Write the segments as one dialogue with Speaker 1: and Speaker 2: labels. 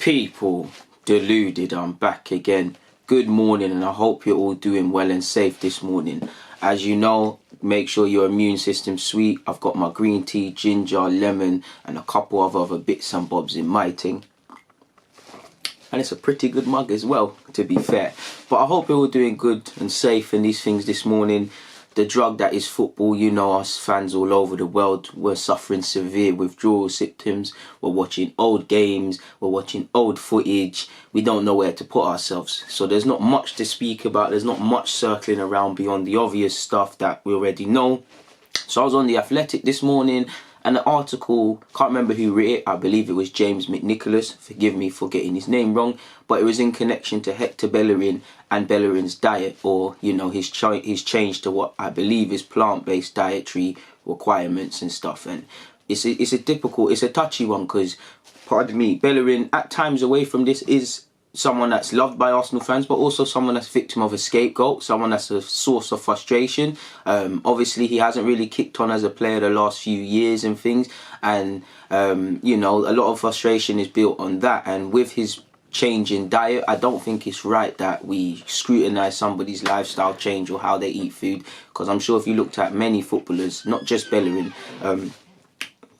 Speaker 1: People, Deluded, I'm back again. Good morning, and I hope you're all doing well and safe this morning. As you know, make sure your immune system's sweet. I've got my green tea, ginger, lemon, and a couple of other bits and bobs in my thing. And it's a pretty good mug as well, to be fair. But I hope you're all doing good and safe in these things this morning. The drug that is football, you know, us fans all over the world, we're suffering severe withdrawal symptoms. We're watching old games, we're watching old footage. We don't know where to put ourselves. So there's not much to speak about. There's not much circling around beyond the obvious stuff that we already know. So I was on The Athletic this morning, and the article, can't remember who wrote it, I believe it was James McNicholas, forgive me for getting his name wrong, but it was in connection to Hector Bellerin and Bellerin's diet, or, you know, his change to what I believe is plant-based dietary requirements and stuff. And it's a touchy one because, pardon me, Bellerin at times away from this is someone that's loved by Arsenal fans, but also someone that's victim of a scapegoat, someone that's a source of frustration. Obviously, he hasn't really kicked on as a player the last few years and things. And, you know, a lot of frustration is built on that. And with his change in diet, I don't think it's right that we scrutinise somebody's lifestyle change or how they eat food. Because I'm sure if you looked at many footballers, not just Bellerin,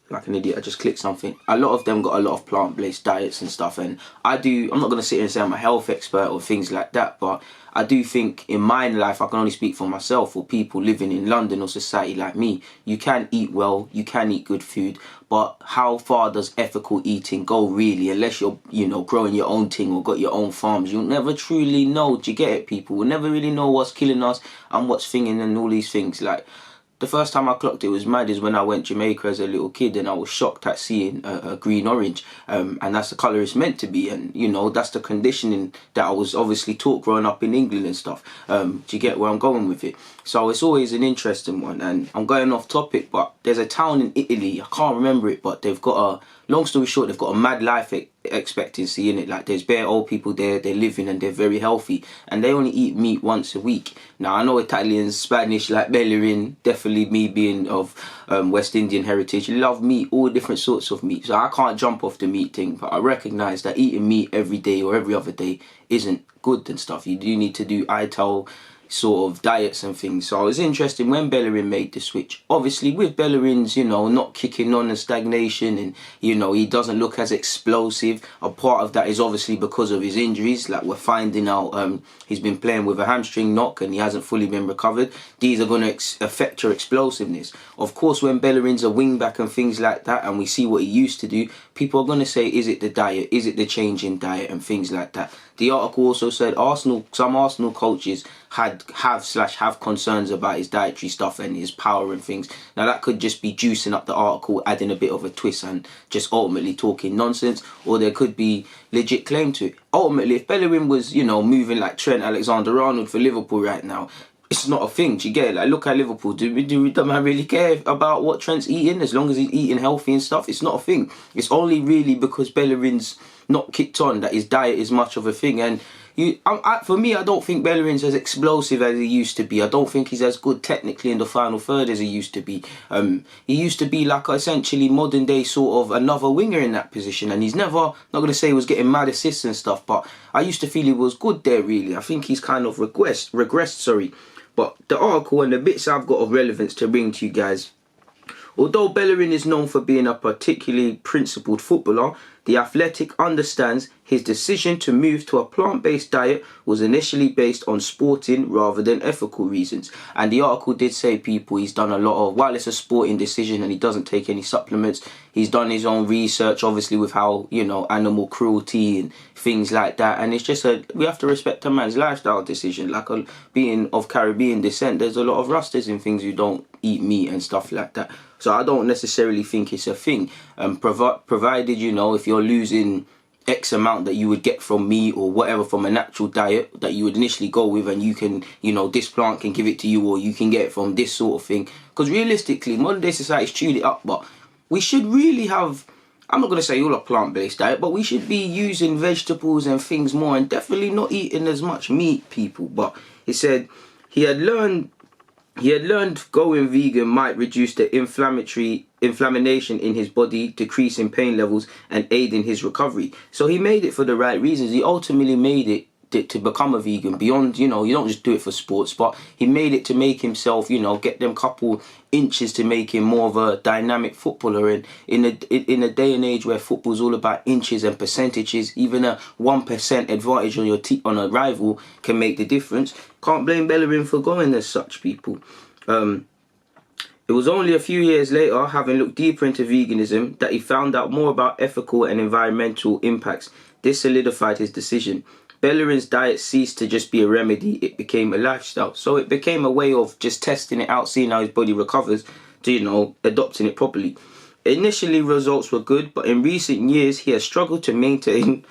Speaker 1: like an idiot, I just clicked something. A lot of them got a lot of plant-based diets and stuff, and I'm not going to sit here and say I'm a health expert or things like that, but I do think in my life, I can only speak for myself or people living in London or society like me, you can eat well, you can eat good food, but how far does ethical eating go really? Unless you're, you know, growing your own thing or got your own farms, you'll never truly know. Do you get it, people? We'll never really know what's killing us and what's thinging and all these things. Like, the first time I clocked it was mad is when I went to Jamaica as a little kid, and I was shocked at seeing a green orange, and that's the colour it's meant to be, and you know, that's the conditioning that I was obviously taught growing up in England and stuff. Do you get where I'm going with it? So it's always an interesting one, and I'm going off topic, but there's a town in Italy, I can't remember it, but they've got a, long story short, they've got a mad life expectancy in it. Like, there's bare old people there, they're living and they're very healthy, and they only eat meat once a week. Now, I know Italians, Spanish, like Bellerin, definitely me being of West Indian heritage, love meat, all different sorts of meat. So I can't jump off the meat thing, but I recognise that eating meat every day or every other day isn't good and stuff. You do need to do ITAL sort of diets and things. So it was interesting when Bellerin made the switch. Obviously with Bellerin's, you know, not kicking on and stagnation, and you know, he doesn't look as explosive. A part of that is obviously because of his injuries. Like, we're finding out he's been playing with a hamstring knock and he hasn't fully been recovered. These are going to affect your explosiveness. Of course, when Bellerin's a wing back and things like that, and we see what he used to do, people are going to say, is it the diet? Is it the change in diet and things like that? The article also said some Arsenal coaches have concerns about his dietary stuff and his power and things. Now, that could just be juicing up the article, adding a bit of a twist and just ultimately talking nonsense, or there could be legit claim to it. Ultimately, if Bellerin was, you know, moving like Trent Alexander-Arnold for Liverpool right now, it's not a thing. Do you get it? Like, look at Liverpool. Do man really care about what Trent's eating as long as he's eating healthy and stuff? It's not a thing. It's only really because Bellerin's not kicked on that his diet is much of a thing. And for me, I don't think Bellerin's as explosive as he used to be. I don't think he's as good technically in the final third as he used to be. He used to be like essentially modern day sort of another winger in that position, and he's never, not going to say he was getting mad assists and stuff, but I used to feel he was good there really. I think he's kind of regressed. But the article and the bits I've got of relevance to bring to you guys, although Bellerin is known for being a particularly principled footballer, The Athletic understands his decision to move to a plant-based diet was initially based on sporting rather than ethical reasons. And the article did say, people, he's done a lot of, while it's a sporting decision and he doesn't take any supplements, he's done his own research, obviously, with how, you know, animal cruelty and things like that. And it's just we have to respect a man's lifestyle decision. Like, being of Caribbean descent, there's a lot of Rastas and things who don't eat meat and stuff like that. So I don't necessarily think it's a thing. Provided, you know, if you're losing X amount that you would get from meat or whatever from a natural diet that you would initially go with, and you can, you know, this plant can give it to you, or you can get it from this sort of thing. Because realistically, modern day society's chewed it up, but we should really have, I'm not going to say all a plant-based diet, but we should be using vegetables and things more, and definitely not eating as much meat, people. But he said he had learned He had learned going vegan might reduce the inflammation in his body, decreasing pain levels, and aid in his recovery. So he made it for the right reasons. He ultimately made it to become a vegan beyond, you don't just do it for sports, but he made it to make himself, get them couple inches to make him more of a dynamic footballer. And in a day and age where football's all about inches and percentages, even a 1% advantage on on a rival can make the difference. Can't blame Bellerin for going as such, people. It was only a few years later, having looked deeper into veganism, that he found out more about ethical and environmental impacts. This solidified his decision. Bellerin's diet ceased to just be a remedy, it became a lifestyle. So it became a way of just testing it out, seeing how his body recovers, to, adopting it properly. Initially, results were good, but in recent years, he has struggled to maintain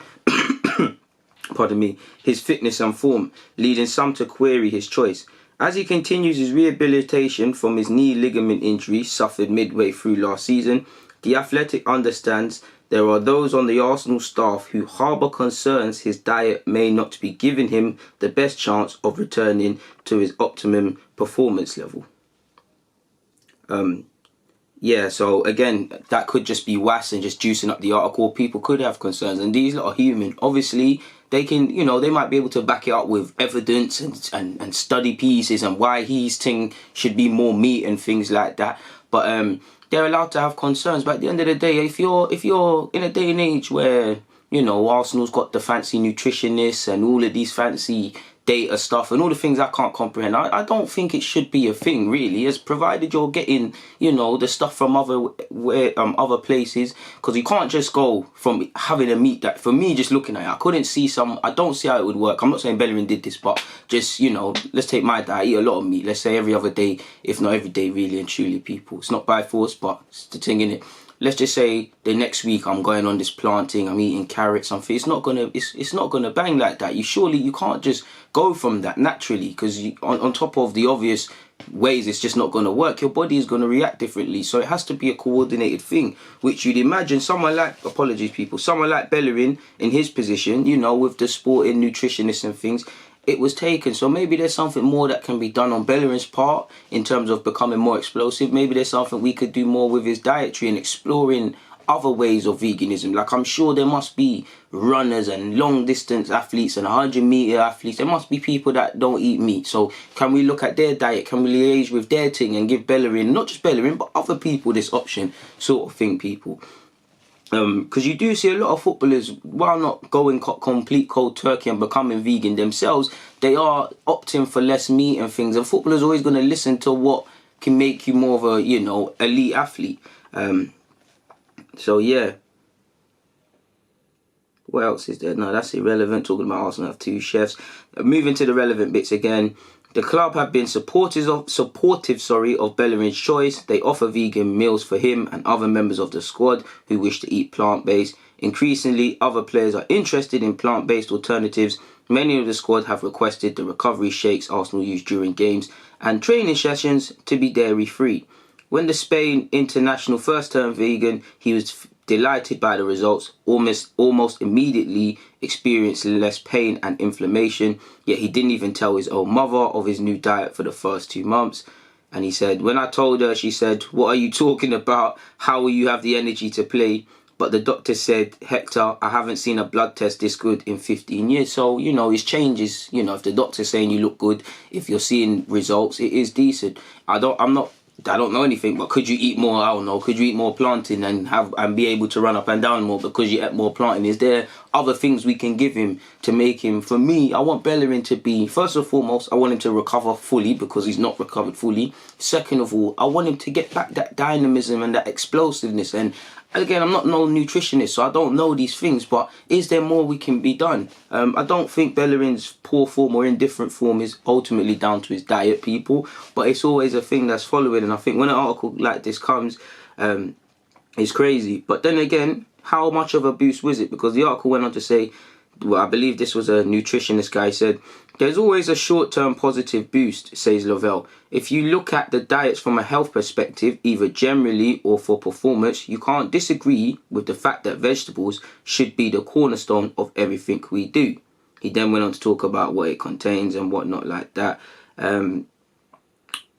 Speaker 1: his fitness and form, leading some to query his choice. As he continues his rehabilitation from his knee ligament injury suffered midway through last season, The Athletic understands there are those on the Arsenal staff who harbour concerns his diet may not be giving him the best chance of returning to his optimum performance level. Yeah, so again, that could just be was and just juicing up the article. People could have concerns, and these lot are human. Obviously, they can, they might be able to back it up with evidence and study pieces and why his thing should be more meat and things like that. But they're allowed to have concerns. But at the end of the day, if you're in a day and age where, Arsenal's got the fancy nutritionists and all of these fancy data stuff and all the things I can't comprehend, I don't think it should be a thing, really, as provided you're getting, the stuff from other places, because you can't just go from having a meat that, for me, just looking at it, I don't see how it would work. I'm not saying Bellerin did this, but just, let's take my diet. I eat a lot of meat, let's say every other day, if not every day, really and truly, people. It's not by force, but it's the thing, innit? Let's just say the next week I'm going on this planting, I'm eating carrots, something. It's not gonna bang like that. You can't just go from that naturally, because on top of the obvious ways it's just not gonna work. Your body is gonna react differently, so it has to be a coordinated thing. Which you'd imagine someone like Bellerin in his position, with the sporting nutritionists and things, it was taken. So maybe there's something more that can be done on Bellerin's part in terms of becoming more explosive. Maybe there's something we could do more with his dietary and exploring other ways of veganism. Like, I'm sure there must be runners and long distance athletes and 100-meter athletes. There must be people that don't eat meat. So can we look at their diet? Can we liaise with their thing and give Bellerin, not just Bellerin, but other people this option, sort of thing, people? Because you do see a lot of footballers, while not going complete cold turkey and becoming vegan themselves, they are opting for less meat and things. And footballers are always going to listen to what can make you more of a, elite athlete. So, yeah. What else is there? No, that's irrelevant. Talking about Arsenal have two chefs. Moving to the relevant bits again. The club have been supportive of Bellerin's choice. They offer vegan meals for him and other members of the squad who wish to eat plant-based. Increasingly, other players are interested in plant-based alternatives. Many of the squad have requested the recovery shakes Arsenal use during games and training sessions to be dairy-free. When the Spain international first turned vegan, he was delighted by the results, almost immediately experiencing less pain and inflammation, yet he didn't even tell his own mother of his new diet for the first 2 months. And he said, when I told her, she said, "What are you talking about? How will you have the energy to play?" But the doctor said, "Hector, I haven't seen a blood test this good in 15 years. So, his changes, if the doctor's saying you look good, if you're seeing results, it is decent. I don't know anything, but could you eat more? I don't know. Could you eat more planting and be able to run up and down more because you ate more planting? Is there other things we can give him to make him? For me, I want Bellerin to be, first and foremost, I want him to recover fully because he's not recovered fully. Second of all, I want him to get back that dynamism and that explosiveness. And again, I'm not no nutritionist, so I don't know these things, but is there more we can be done? I don't think Bellerin's poor form or indifferent form is ultimately down to his diet, people, but it's always a thing that's following. And I think when an article like this comes, it's crazy. But then again, how much of a boost was it? Because the article went on to say, well, I believe this was a nutritionist guy, said, "There's always a short-term positive boost," says Lavelle. "If you look at the diets from a health perspective, either generally or for performance, you can't disagree with the fact that vegetables should be the cornerstone of everything we do." He then went on to talk about what it contains and whatnot like that.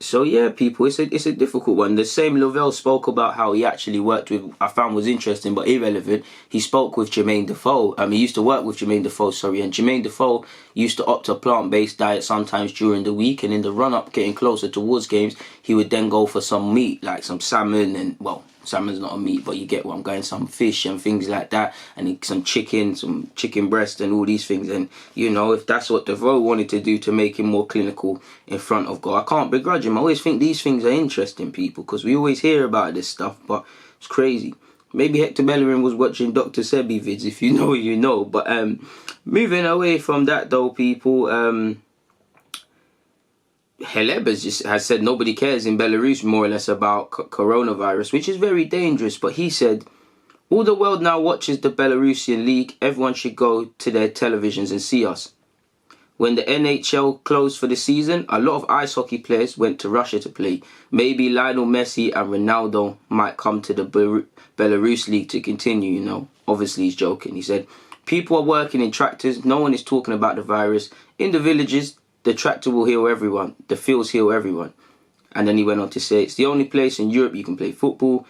Speaker 1: So yeah, people, it's a difficult one. The same Lavelle spoke about how he actually worked with, I found was interesting but irrelevant. He spoke with Jermaine Defoe. He used to work with Jermaine Defoe, sorry, and Jermaine Defoe used to opt a plant-based diet sometimes during the week, and in the run-up, getting closer towards games, he would then go for some meat, like some salmon, and well, salmon's not a meat, but you get what I'm going, some fish and things like that, and some chicken breast and all these things. And you know, if that's what Defoe wanted to do to make him more clinical in front of God, I can't begrudge him. I always think these things are interesting, people, because we always hear about this stuff, but it's crazy. Maybe Hector Bellerin was watching Dr. Sebi vids. If you know, you know. But moving away from that though, people, Heleb has said nobody cares in Belarus more or less about coronavirus, which is very dangerous. But he said, all the world now watches the Belarusian league. Everyone should go to their televisions and see us. When the NHL closed for the season, a lot of ice hockey players went to Russia to play. Maybe Lionel Messi and Ronaldo might come to the Belarus league to continue, you know. Obviously, he's joking. He said, people are working in tractors. No one is talking about the virus. In the villages, the tractor will heal everyone. The fields heal everyone. And then he went on to say, it's the only place in Europe you can play football.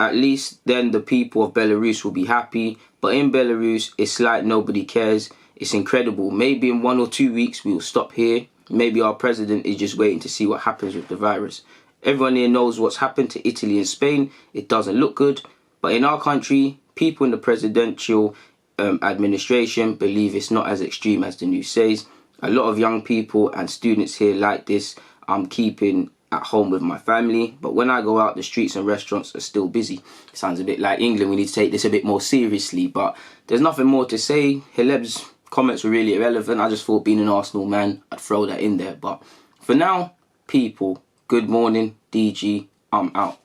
Speaker 1: At least then the people of Belarus will be happy. But in Belarus, it's like nobody cares. It's incredible. Maybe in 1 or 2 weeks we will stop here. Maybe our president is just waiting to see what happens with the virus. Everyone here knows what's happened to Italy and Spain. It doesn't look good. But in our country, people in the presidential administration believe it's not as extreme as the news says. A lot of young people and students here like this. I'm keeping at home with my family. But when I go out, the streets and restaurants are still busy. It sounds a bit like England. We need to take this a bit more seriously. But there's nothing more to say. Heleb's comments were really irrelevant. I just thought, being an Arsenal man, I'd throw that in there. But for now, people, good morning, DG, I'm out.